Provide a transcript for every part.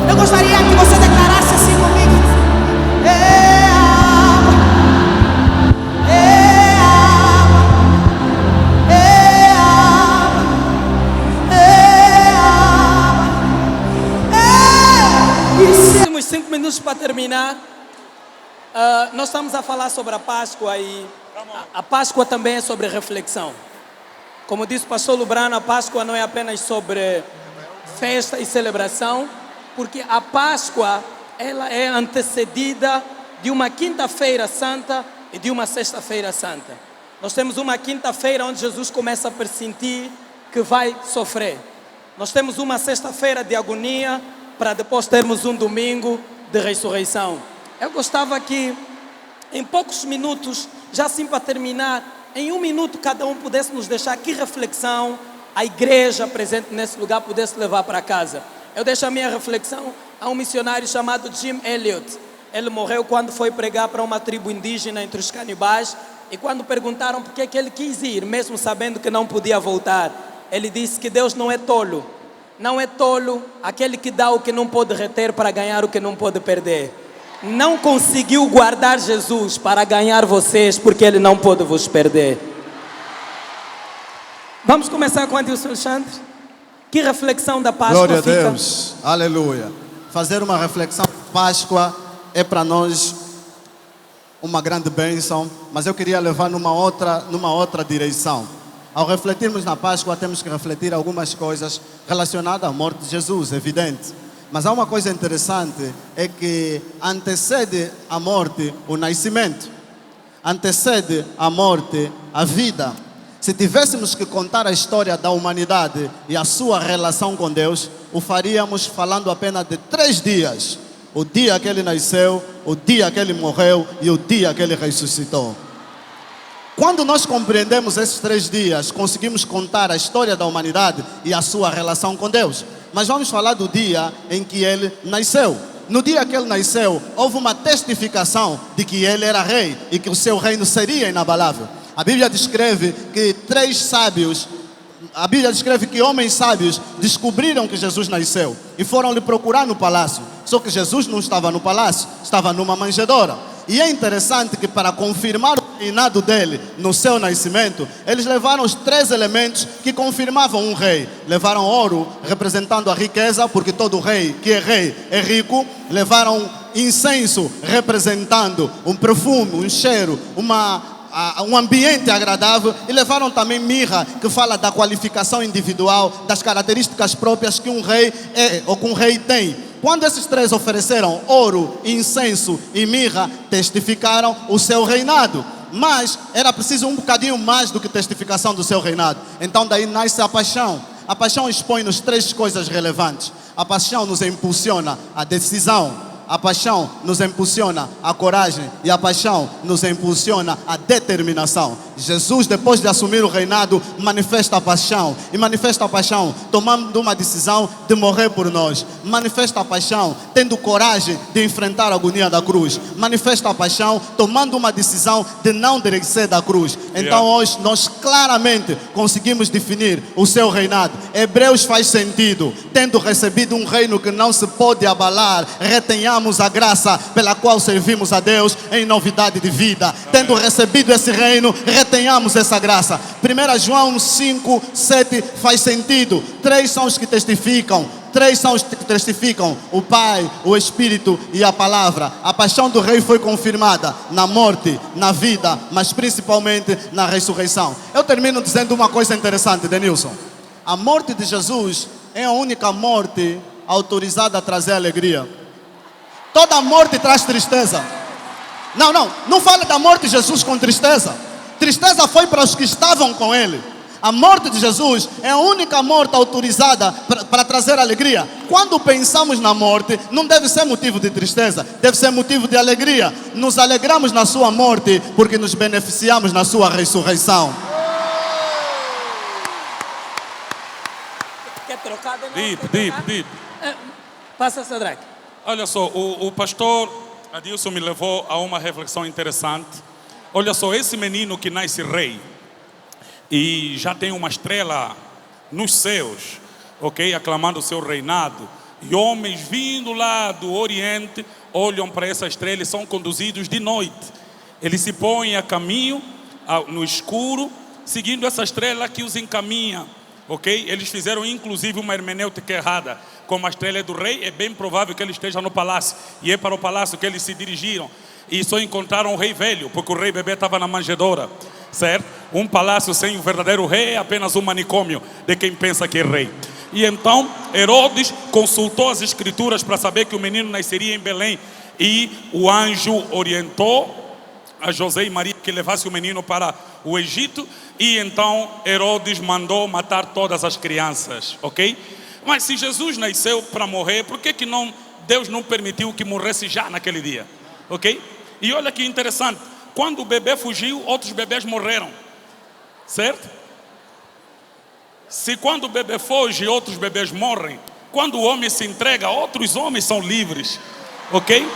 Eu gostaria que você declarasse assim comigo. É água, é água, é água, é água, é isso. Temos 5 minutos para terminar. Nós estamos a falar sobre a Páscoa e a Páscoa também é sobre reflexão. Como disse o pastor Lubrano, a Páscoa não é apenas sobre festa e celebração, porque a Páscoa ela é antecedida de uma quinta-feira santa e de uma sexta-feira santa. Nós temos uma quinta-feira onde Jesus começa a pressentir que vai sofrer. Nós temos uma sexta-feira de agonia para depois termos um domingo de ressurreição. Eu gostava que em poucos minutos, já assim para terminar, em 1 minuto cada um pudesse nos deixar que reflexão a igreja presente nesse lugar pudesse levar para casa. Eu deixo a minha reflexão a um missionário chamado Jim Elliot. Ele morreu quando foi pregar para uma tribo indígena entre os canibais, e quando perguntaram por que ele quis ir, mesmo sabendo que não podia voltar, ele disse que Deus não é tolo. Não é tolo aquele que dá o que não pode reter para ganhar o que não pode perder. Não conseguiu guardar Jesus para ganhar vocês, porque Ele não pôde vos perder. Vamos começar com Adilson Alexandre. Que reflexão da Páscoa Glória fica? a Deus, aleluia. Fazer uma reflexão de Páscoa é para nós uma grande bênção, mas eu queria levar numa outra direção. Ao refletirmos na Páscoa, temos que refletir algumas coisas relacionadas à morte de Jesus, evidente. Mas há uma coisa interessante, é que antecede a morte o nascimento, antecede a morte a vida. Se tivéssemos que contar a história da humanidade e a sua relação com Deus, o faríamos falando apenas de 3 dias. O dia que ele nasceu, o dia que ele morreu e o dia que ele ressuscitou. Quando nós compreendemos esses 3 dias, conseguimos contar a história da humanidade e a sua relação com Deus. Mas vamos falar do dia em que ele nasceu. No dia que ele nasceu, houve uma testificação de que ele era rei e que o seu reino seria inabalável. A Bíblia descreve que homens sábios descobriram que Jesus nasceu e foram lhe procurar no palácio. Só que Jesus não estava no palácio, estava numa manjedoura. E é interessante que para confirmar o reinado dele no seu nascimento, eles levaram os 3 elementos que confirmavam um rei. Levaram ouro, representando a riqueza, porque todo rei que é rei é rico. Levaram incenso, representando um perfume, um cheiro, um ambiente agradável. E levaram também mirra, que fala da qualificação individual, das características próprias que um rei é ou que um rei tem. Quando esses 3 ofereceram ouro, incenso e mirra, testificaram o seu reinado. Mas era preciso um bocadinho mais do que testificação do seu reinado. Então daí nasce a paixão. A paixão expõe-nos 3 coisas relevantes. A paixão nos impulsiona a decisão. A paixão nos impulsiona a coragem e a paixão nos impulsiona a determinação. Jesus, depois de assumir o reinado, manifesta a paixão. E manifesta a paixão tomando uma decisão de morrer por nós. Manifesta a paixão tendo coragem de enfrentar a agonia da cruz. Manifesta a paixão tomando uma decisão de não descer da cruz. Então hoje nós claramente conseguimos definir o seu reinado. Hebreus faz sentido. Tendo recebido um reino que não se pode abalar, retenhamos a graça pela qual servimos a Deus em novidade de vida. Tendo recebido esse reino, retenhamos essa graça. 1 João 5, 7 faz sentido. 3 são os que testificam. 3 são os que testificam: o Pai, o Espírito e a Palavra. A paixão do Rei foi confirmada na morte, na vida, mas principalmente na ressurreição. Eu termino dizendo uma coisa interessante, Denilson. A morte de Jesus é a única morte autorizada a trazer alegria. Toda morte traz tristeza. Não fala da morte de Jesus com tristeza. Tristeza foi para os que estavam com ele. A morte de Jesus é a única morte autorizada para trazer alegria. Quando pensamos na morte, não deve ser motivo de tristeza, deve ser motivo de alegria. Nos alegramos na sua morte porque nos beneficiamos na sua ressurreição. Quer trocar de novo? Deep. Passa, Sadraque. Olha só, o pastor Adilson me levou a uma reflexão interessante. Olha só, esse menino que nasce rei e já tem uma estrela nos céus, ok, aclamando o seu reinado, E homens vindo lá do Oriente olham para essa estrela e são conduzidos de noite. Eles se põem a caminho no escuro, seguindo essa estrela que os encaminha. Ok? Eles fizeram inclusive uma hermenêutica errada. Como a estrela é do rei, é bem provável que ele esteja no palácio. E é para o palácio que eles se dirigiram. E só encontraram o rei velho, porque o rei bebê estava na manjedoura. Certo? Um palácio sem o verdadeiro rei é apenas um manicômio de quem pensa que é rei. E então Herodes consultou as escrituras para saber que o menino nasceria em Belém. E o anjo orientou a José e Maria que levasse o menino para o Egito. E então Herodes mandou matar todas as crianças, ok? Mas se Jesus nasceu para morrer, por que não, Deus não permitiu que morresse já naquele dia, ok? E olha que interessante, quando o bebê fugiu, outros bebês morreram, certo? Se quando o bebê foge, outros bebês morrem, quando o homem se entrega, outros homens são livres, ok?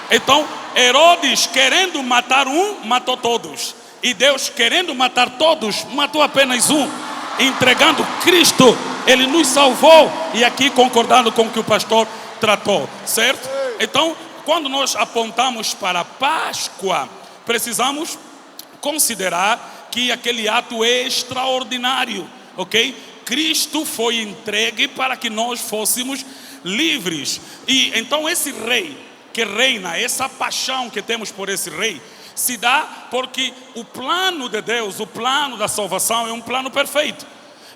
Então Herodes, querendo matar um, matou todos. E Deus, querendo matar todos, matou apenas um. Entregando Cristo, Ele nos salvou. E aqui concordando com o que o pastor tratou, certo? Então, quando nós apontamos para a Páscoa, precisamos considerar que aquele ato é extraordinário, ok? Cristo foi entregue para que nós fôssemos livres. E então esse rei que reina, essa paixão que temos por esse rei, se dá porque o plano de Deus, o plano da salvação é um plano perfeito.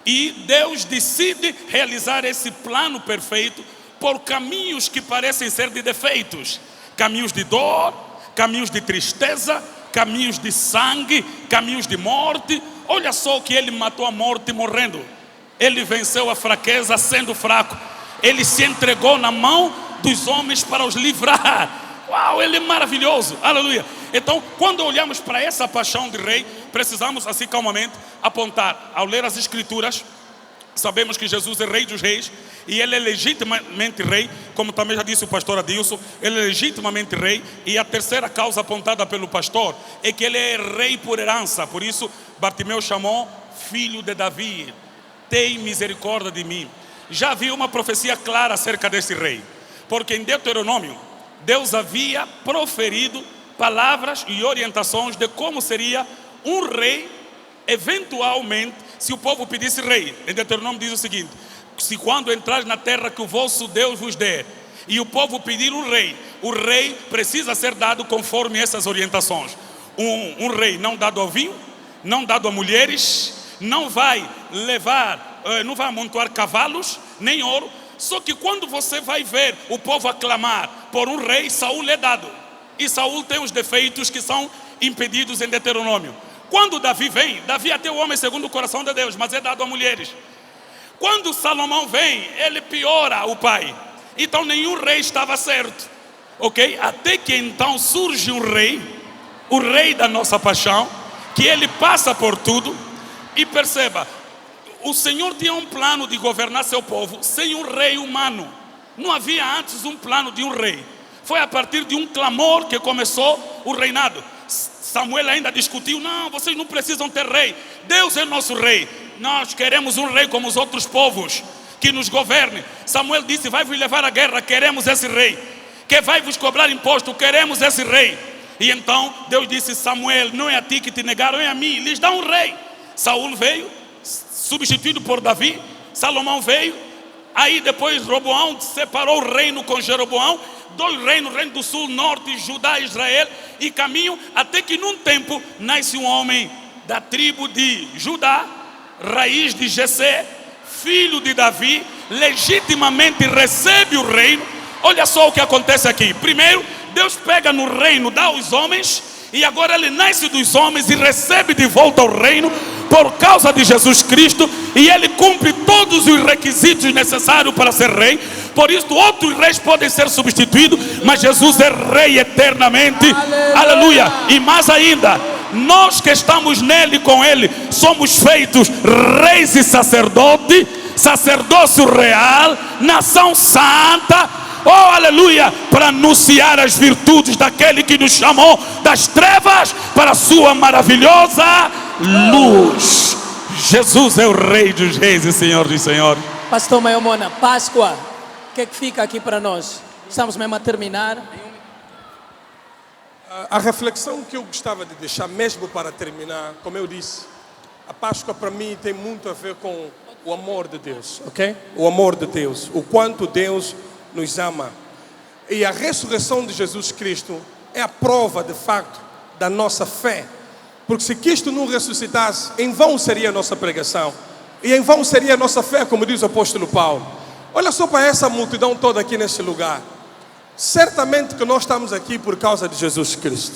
E Deus decide realizar esse plano perfeito por caminhos que parecem ser de defeitos. Caminhos de dor, caminhos de tristeza, caminhos de sangue, caminhos de morte. Olha só que Ele matou a morte morrendo. Ele venceu a fraqueza sendo fraco. Ele se entregou na mão dos homens para os livrar. Uau, Ele é maravilhoso, aleluia. Então, quando olhamos para essa paixão de rei, precisamos assim calmamente apontar. Ao ler as escrituras, sabemos que Jesus é rei dos reis. E Ele é legitimamente rei, como também já disse o pastor Adilson. Ele é legitimamente rei. E a terceira causa apontada pelo pastor é que Ele é rei por herança. Por isso Bartimeu chamou filho de Davi. Tem misericórdia de mim. Já havia uma profecia clara acerca desse rei, porque em Deuteronômio Deus havia proferido palavras e orientações de como seria um rei eventualmente se o povo pedisse rei. Em Deuteronômio diz o seguinte: se quando entrares na terra que o vosso Deus vos der e o povo pedir um rei, o rei precisa ser dado conforme essas orientações. Um rei não dado ao vinho, não dado a mulheres, não vai levar, não vai amontoar cavalos, nem ouro. Só que quando você vai ver o povo aclamar por um rei, Saul é dado. E Saul tem os defeitos que são impedidos em Deuteronômio. Quando Davi vem, Davi é até o homem segundo o coração de Deus, mas é dado a mulheres. Quando Salomão vem, ele piora o pai. Então nenhum rei estava certo, ok? Até que então surge um rei, o rei da nossa paixão, que ele passa por tudo. E perceba, o Senhor tinha um plano de governar seu povo sem um rei humano. Não havia antes um plano de um rei. Foi a partir de um clamor que começou o reinado. Samuel ainda discutiu: não, vocês não precisam ter rei, Deus é nosso rei. Nós queremos um rei como os outros povos, que nos governe. Samuel disse: vai vos levar à guerra, queremos esse rei. Que vai vos cobrar imposto, queremos esse rei. E então Deus disse: Samuel, não é a ti que te negaram, é a mim, lhes dá um rei. Saul veio, substituído por Davi. Salomão veio. Aí depois Roboão separou o reino com Jeroboão. Dois reinos, o reino do sul, norte, Judá e Israel. E caminho até que num tempo nasce um homem da tribo de Judá, raiz de Jessé, filho de Davi, legitimamente recebe o reino. Olha só o que acontece aqui. Primeiro, Deus pega no reino, dá aos homens, e agora ele nasce dos homens e recebe de volta o reino por causa de Jesus Cristo, e ele cumpre todos os requisitos necessários para ser rei. Por isso outros reis podem ser substituídos, mas Jesus é rei eternamente. Aleluia! E mais ainda, nós que estamos nele, com ele, somos feitos reis e sacerdote, sacerdócio real, nação santa. Oh, aleluia! Para anunciar as virtudes daquele que nos chamou das trevas para a sua maravilhosa luz. Jesus é o Rei dos Reis e Senhor dos Senhores. Pastor Mayomona, Páscoa que é que fica aqui para nós? Estamos mesmo a terminar. A reflexão que eu gostava de deixar mesmo para terminar, como eu disse, a Páscoa para mim tem muito a ver com o amor de Deus, ok? O amor de Deus, o quanto Deus nos ama. E a ressurreição de Jesus Cristo é a prova, de facto, da nossa fé. Porque se Cristo não ressuscitasse, em vão seria a nossa pregação. E em vão seria a nossa fé, como diz o apóstolo Paulo. Olha só para essa multidão toda aqui neste lugar. Certamente que nós estamos aqui por causa de Jesus Cristo.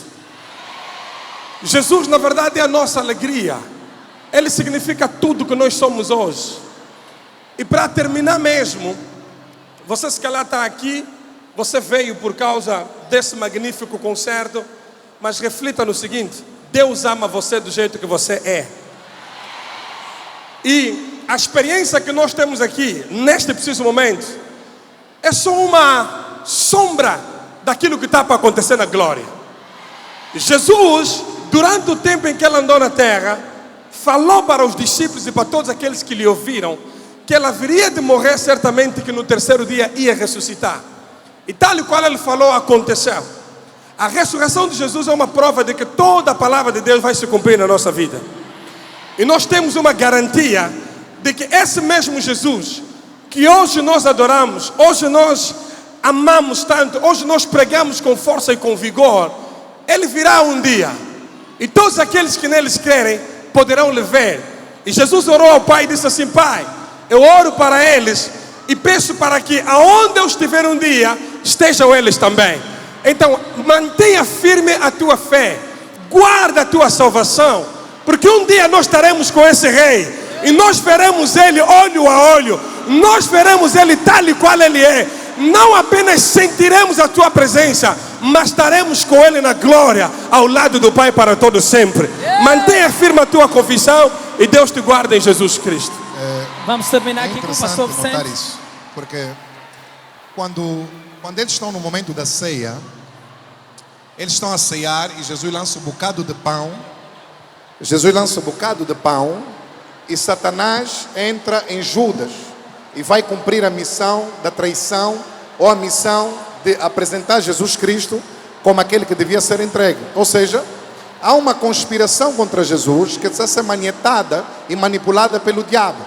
Jesus, na verdade, é a nossa alegria. Ele significa tudo que nós somos hoje. E para terminar mesmo, você se calhar está aqui, você veio por causa desse magnífico concerto, mas reflita no seguinte: Deus ama você do jeito que você é. E a experiência que nós temos aqui, neste preciso momento, é só uma sombra daquilo que está para acontecer na glória. Jesus, durante o tempo em que ele andou na terra, falou para os discípulos e para todos aqueles que lhe ouviram que ele haveria de morrer certamente, que no terceiro dia ia ressuscitar. E tal e qual ele falou, aconteceu. A ressurreição de Jesus é uma prova de que toda a palavra de Deus vai se cumprir na nossa vida. E nós temos uma garantia de que esse mesmo Jesus, que hoje nós adoramos, hoje nós amamos tanto, hoje nós pregamos com força e com vigor, ele virá um dia. E todos aqueles que neles crerem poderão lhe ver. E Jesus orou ao Pai e disse assim: Pai, eu oro para eles e peço para que aonde eu estiver um dia, estejam eles também. Então, mantenha firme a tua fé, guarda a tua salvação, porque um dia nós estaremos com esse rei e nós veremos ele olho a olho, nós veremos ele tal e qual ele é. Não apenas sentiremos a tua presença, mas estaremos com ele na glória, ao lado do Pai para todo sempre. Mantenha firme a tua confissão e Deus te guarda em Jesus Cristo. Vamos terminar aqui com o interessante pastor notar Vicente. isso, porque quando eles estão no momento da ceia, eles estão a ceiar e Jesus lança um bocado de pão. Jesus lança um bocado de pão e Satanás entra em Judas e vai cumprir a missão da traição, ou a missão de apresentar Jesus Cristo como aquele que devia ser entregue. Ou seja, há uma conspiração contra Jesus que está a ser manietada e manipulada pelo diabo.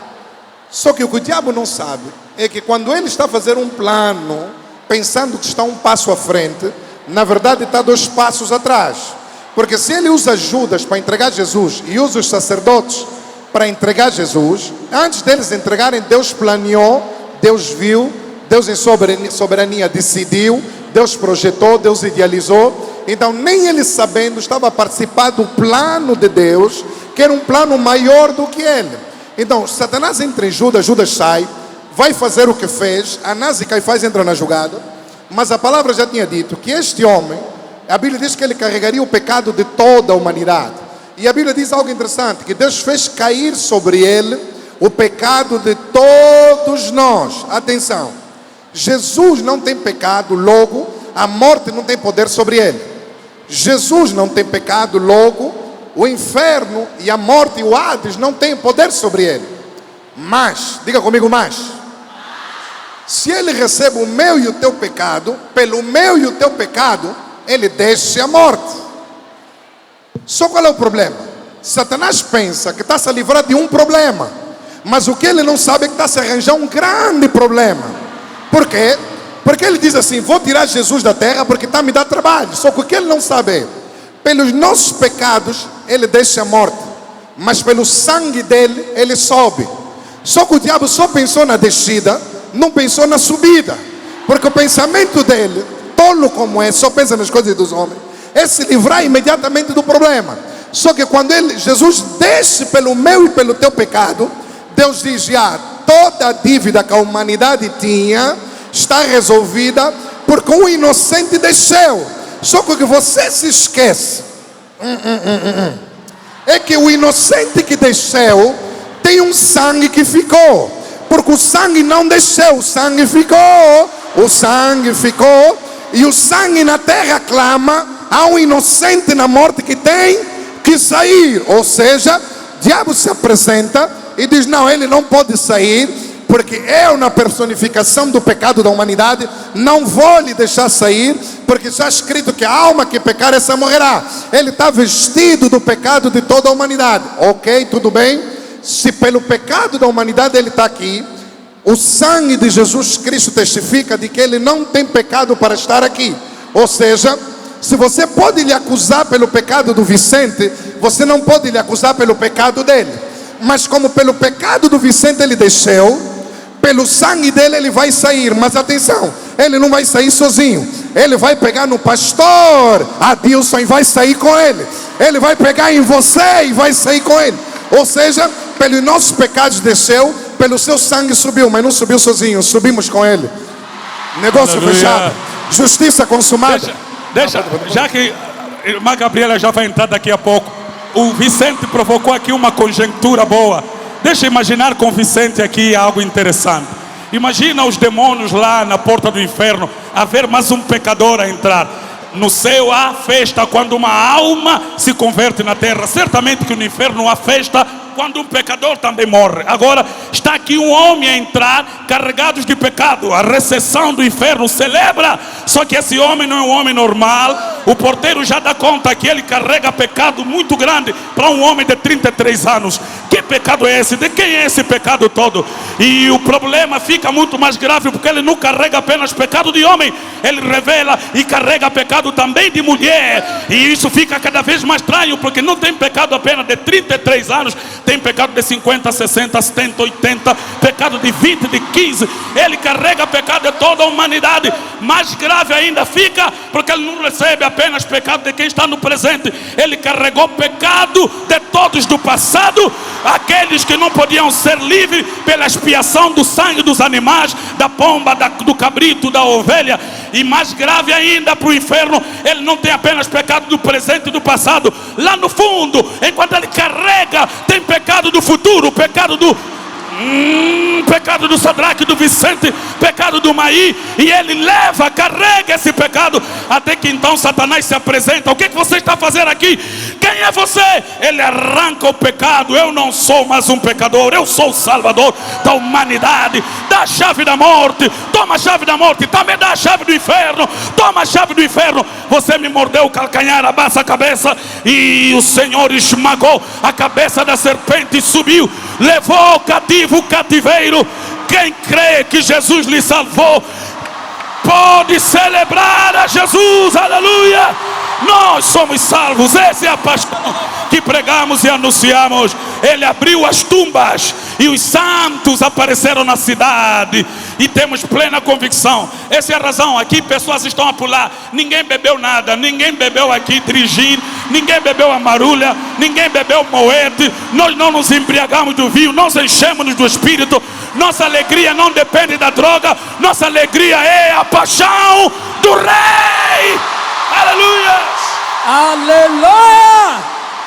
Só que o que o diabo não sabe é que quando ele está a fazer um plano, pensando que está um passo à frente, na verdade está 2 passos atrás. Porque se ele usa Judas para entregar Jesus e usa os sacerdotes para entregar Jesus, antes deles entregarem, Deus planeou, Deus viu, Deus em soberania decidiu, Deus projetou, Deus idealizou. Então nem ele sabendo estava a participar do plano de Deus, que era um plano maior do que ele. Então Satanás entra em Judas, Judas sai, vai fazer o que fez, Anás e Caifás entram na jogada, mas a palavra já tinha dito que este homem, a Bíblia diz que ele carregaria o pecado de toda a humanidade. E a Bíblia diz algo interessante, que Deus fez cair sobre ele o pecado de todos nós. Atenção, Jesus não tem pecado, logo a morte não tem poder sobre ele. Jesus não tem pecado, logo o inferno e a morte e o Hades não têm poder sobre ele. Mas, diga comigo, mas se ele recebe o meu e o teu pecado, pelo meu e o teu pecado, ele desce a morte. Só qual é o problema? Satanás pensa que está se a livrar de um problema, mas o que ele não sabe é que está se a arranjar um grande problema. Por quê? Porque ele diz assim: vou tirar Jesus da terra porque está a me dar trabalho. Só que o que ele não sabe é, pelos nossos pecados ele deixa a morte, mas pelo sangue dele ele sobe. Só que o diabo só pensou na descida, não pensou na subida, porque o pensamento dele, tolo como é, só pensa nas coisas dos homens, é se livrar imediatamente do problema. Só que quando Jesus desce pelo meu e pelo teu pecado, Deus diz: já toda a dívida que a humanidade tinha está resolvida, porque um inocente desceu. Só que o que você se esquece é que o inocente que desceu tem um sangue que ficou, porque o sangue não desceu, o sangue ficou, e o sangue na terra clama: há um inocente na morte que tem que sair. Ou seja, o diabo se apresenta e diz: não, ele não pode sair, porque eu, na personificação do pecado da humanidade, não vou lhe deixar sair, porque está escrito que a alma que pecar, essa morrerá. Ele está vestido do pecado de toda a humanidade. Ok, tudo bem? Se pelo pecado da humanidade ele está aqui, o sangue de Jesus Cristo testifica de que ele não tem pecado para estar aqui. Ou seja, se você pode lhe acusar pelo pecado do Vicente, você não pode lhe acusar pelo pecado dele. Mas como pelo pecado do Vicente ele desceu, pelo sangue dele ele vai sair. Mas atenção, ele não vai sair sozinho. Ele vai pegar no pastor Adilson e vai sair com ele. Ele vai pegar em você e vai sair com ele. Ou seja, pelos nossos pecados desceu, pelo seu sangue subiu, mas não subiu sozinho, subimos com ele. Negócio Aleluia. fechado, justiça consumada. Deixa, já que a irmã Gabriela já vai entrar daqui a pouco. O Vicente provocou aqui uma conjectura boa. Deixa eu imaginar com o Vicente aqui algo interessante. Imagina os demônios lá na porta do inferno, a ver mais um pecador a entrar. No céu há festa quando uma alma se converte na terra. Certamente que no inferno há festa quando um pecador também morre. Agora está aqui um homem a entrar carregados de pecado. A recessão do inferno celebra. Só que esse homem não é um homem normal. O porteiro já dá conta que ele carrega pecado muito grande para um homem de 33 anos. Que pecado é esse? De quem é esse pecado todo? E o problema fica muito mais grave, porque ele não carrega apenas pecado de homem, ele revela e carrega pecado também de mulher. E isso fica cada vez mais estranho, porque não tem pecado apenas de 33 anos, tem pecado de 50, 60, 70, 80, pecado de 20, de 15. Ele carrega pecado de toda a humanidade. Mais grave ainda fica, porque ele não recebe apenas pecado de quem está no presente, ele carregou pecado de todos do passado, aqueles que não podiam ser livres pela expiação do sangue dos animais, da pomba, do cabrito, da ovelha. E mais grave ainda para o inferno, ele não tem apenas pecado do presente e do passado. Lá no fundo, enquanto ele carrega, tem pecado do futuro, pecado do pecado do Sadraque, do Vicente, pecado do Maí. E ele leva, carrega esse pecado, até que então Satanás se apresenta. O que você está fazendo aqui? Quem é você? Ele arranca o pecado. Eu não sou mais um pecador, eu sou o Salvador da humanidade. Dá a chave da morte, toma a chave da morte. Também dá a chave do inferno, toma a chave do inferno. Você me mordeu o calcanhar, abaixa a cabeça. E o Senhor esmagou a cabeça da serpente e subiu, levou cativo o cativeiro. Quem crê que Jesus lhe salvou pode celebrar a Jesus. Aleluia! Nós somos salvos. Essa é a paixão que pregamos e anunciamos. Ele abriu as tumbas e os santos apareceram na cidade, e temos plena convicção. Essa é a razão. Aqui pessoas estão a pular. Ninguém bebeu nada, ninguém bebeu aqui trigin, ninguém bebeu amarulha, ninguém bebeu moete. Nós não nos embriagamos do vinho, nós enchemos-nos do Espírito. Nossa alegria não depende da droga, nossa alegria é a paixão do Rei. Aleluia! Aleluia!